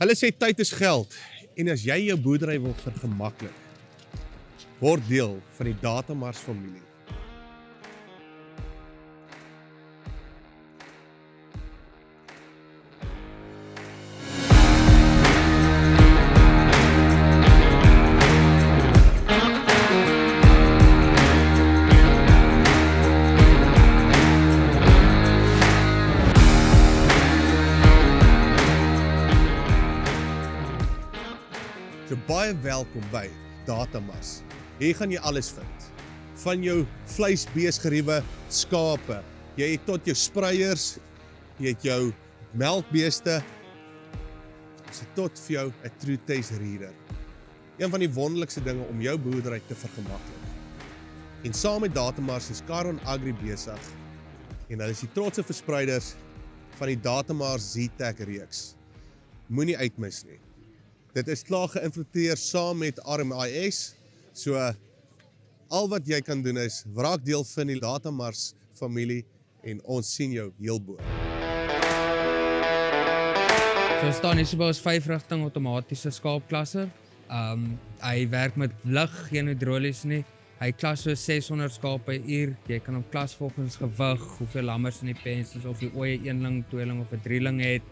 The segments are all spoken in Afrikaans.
Hulle sê tyd is geld en as jy jou boerdery wil vergemaklik, word deel van die Datamars familie. So baie welkom by Datamars. Hier gaan jy alles vind. Van jou vleisbeesgeriewe, skape, jy het tot jou spreiers, jy het jou melkbeeste, so tot vir jou 'n True Taste Reader. Een van die wonderlikste dinge om jou boerdery te vergemaklik. En saam met Datamars is Caron Agri besig en hulle is die trotse verspreiders van die Datamars Z-Tech reeks. Moenie uitmis nie. Dit is klaar geïmplementeer saam met RMIS, so al wat jy kan doen is, raak deel van die Datamars familie en ons sien jou heel bo. So staan hier so by ons 5-rigting outomatiese skaapklasser. Hy werk met lig, geen hydraulies nie. Hy klas so 600 skaap per uur. Jy kan hom klas volgens gewig, hoeveel lammers in die pens is, of jy ooit 'n eenling, tweeling of 'n drieling het,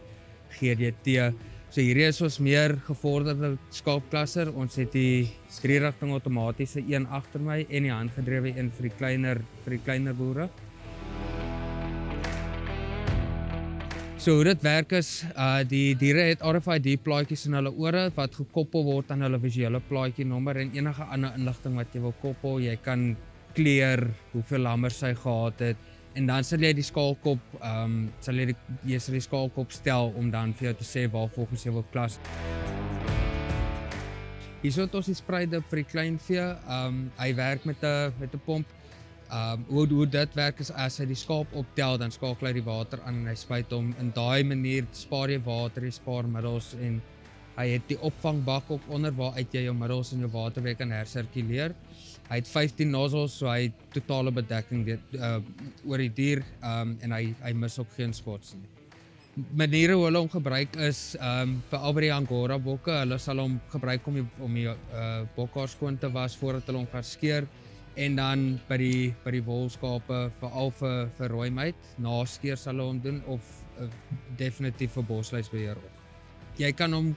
GDT. So hierdie is ons meer gevorderde skaapklasser. Ons het die 3-rigting outomatiese een agter my en die handgedrewe een vir die kleiner boere. So hoe dit werk is, die diere het RFID plaatjies in hulle ore wat gekoppel word aan hulle visuele plaatjie nommer en enige ander inligting wat jy wil koppel. Jy kan kleur, hoeveel lammers hy gehad het. En dan sal jy die skaalkop, jy sal die skaalkop stel om dan vir jou te sê waar volgens jy wil klas. Hier het ons die spreidip vir die kleinvee. Hy werk met 'n pomp. Hoe dit werk is as hy die skaap optel, dan skakel hy die water aan en hy spuit hom. In daai manier spaar jy water, jy spaar middels en hy het die opvangbak ook onder waaruit jy jou middels en jou water weer kan hersirkuleer. Hy het 15 nozzles, so hy het totale bedekking oor die dier en hy mis ook geen spots nie. Maniere hoe hulle hom gebruik is veral by die Angora bokke. Hulle sal hom gebruik om die bokhaar skoon te was voordat hulle hom gaan skeer. En dan by die wolskape veral vir rooimuit, na skeer sal hulle hom doen of definitief vir bosluisbeheer ook. Jy kan hom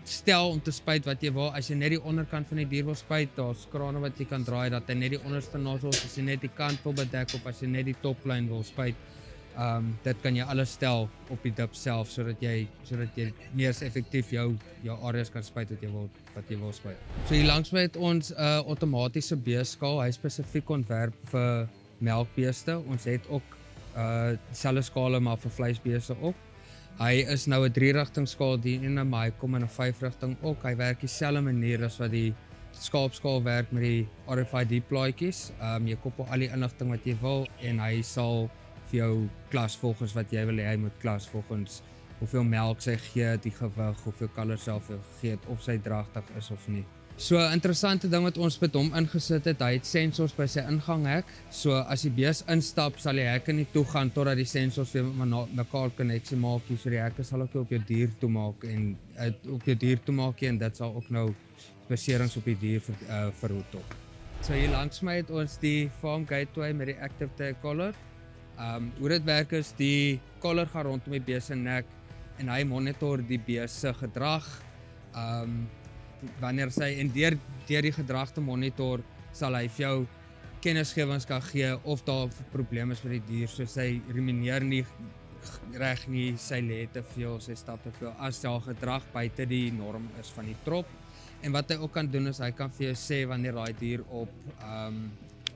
stel om te spuit wat jy wil. As jy net die onderkant van die dier wil spuit, daar's krane wat jy kan draai dat hy net die onderste nozzels, as jy net die kant wil bedek of as jy net die toplyn wil spuit, dit kan jy alles stel op die dip self sodat jy meer effektief jou areas kan spuit wat jy wil spuit. So hier langs my het ons 'n outomatiese beeskaal. Hy is spesifiek ontwerp vir melkbeeste. Ons het ook dieselfde skale maar vir vleisbeeste ook. Hy is nou 'n 3-rigting skaal die ene, maar hy kom in 'n 5-rigting ook. Hy werk dieselfde manier as wat die skaapskaal werk met die RFID plaatjies. Jy koppel al die inligting wat jy wil en hy sal vir jou klas volgens wat jy wil hê hy moet klas volgens hoeveel melk sy gee, die gewig, hoeveel kalvers self gegee het, of sy dragtig is of nie. So 'n interessante ding wat ons met hom ingesit het, hy het sensors by sy inganghek. So as die bees instap, sal die hekke nie toe gaan totdat die sensors weer met mekaar koneksie maak. So die hekke sal ook op jou dier toemaak en dit sal ook nou beserings op die dier verhoed op. So hier langs my het ons die Farm Gateway met die Active Tag collar. Hoe dit werk is, die collar gaan rondom die bees se nek en hy monitor die bees se gedrag. Wanneer sy en deur die gedrag te monitor, sal hy vir jou kennisgewings kan gee of daar probleme is met die dier, so sy rumineer nie reg nie, sy lê te veel, sy stap te veel, as daar gedrag buite die norm is van die trop. En wat hy ook kan doen is, hy kan vir jou sê wanneer daai dier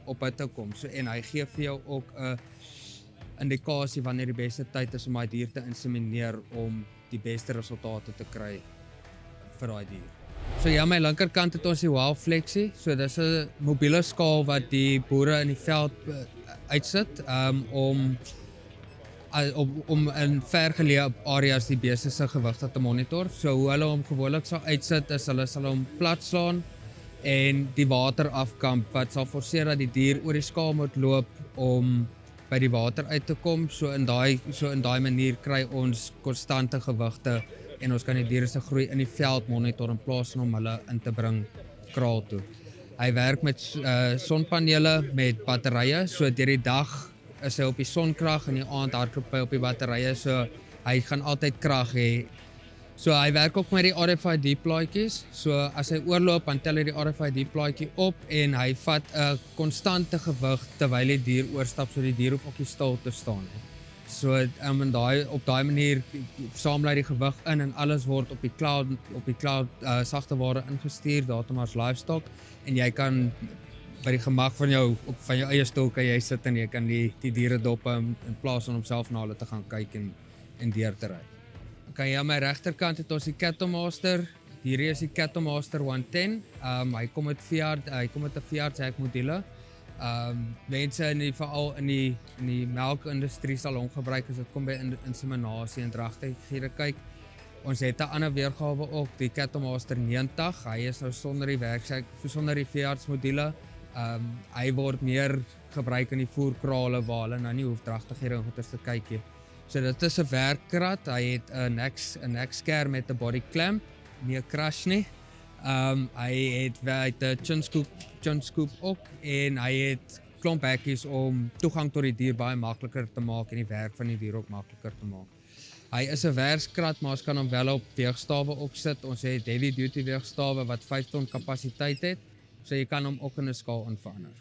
op hitte kom. So, en hy gee vir jou ook 'n indikasie wanneer die beste tyd is om daai dier te insemineer om die beste resultate te kry vir daai dier. So ja, my linkerkant het ons die Wow Flexie. So dis 'n mobiele skaal wat die boere in die veld uitsit om in vergeleë areas die beeste se gewigte te monitor. So hoe hulle hom gewoonlik sal uitsit is hulle sal hom plat slaan en die water afkamp wat sal forceer dat die dier oor die skaal moet loop om by die water uit te kom. So in daai manier kry ons konstante gewigte en ons kan die diere se groei in die veld monitor in plaas van om hulle in te bring kraal toe. Hy werk met sonpanele met batterye, so deur die dag is hy op die sonkrag en die aand hardloop hy op die batterye, so hy gaan altyd krag hê. So hy werk ook met die RFID plaatjies, so as hy oorloop dan tel hy die RFID plaatjie op en hy vat 'n konstante gewig terwyl die dier oorstap, so die dier hoef ook nie stil te staan nie. So op daai manier saamel hy die gewig in en alles word op die cloud sagte ware ingestuur, Datamars Livestock, en jy kan by die gemak van jou eie stoel kan jy sit en jy kan die diere dop in plaas van om self na hulle te gaan kyk en deur te ry. Okay, aan my regterkant het ons die Cattle Master. Hierdie is die Cattle Master 110. Hy kom met 'n Fiat module. Mense veral in die melkindustrie sal hom gebruik as dit kom by inseminasie en dragtighede kyk. Ons het 'n ander weergawe ook, die Cattle Master 90. Hy is nou sonder die Fiat module. Hy word meer gebruik in die voerkrale waar hulle nou nie hoef dragtighede en goeders te kyk nie. So dit is 'n werkkrat. Hy het 'n neck scare met 'n body clamp, nie 'n crash nie. Hy het 'n chin scoop ook en hy het klomp hekkies om toegang tot die dier baie makliker te maak en die werk van die dier ook makliker te maak. Hy is 'n werkskrat, maar ons kan hom wel op weegstawe opsit. Ons het heavy duty weegstawe wat 5 ton kapasiteit het, so jy kan hom ook in 'n skaal inverander.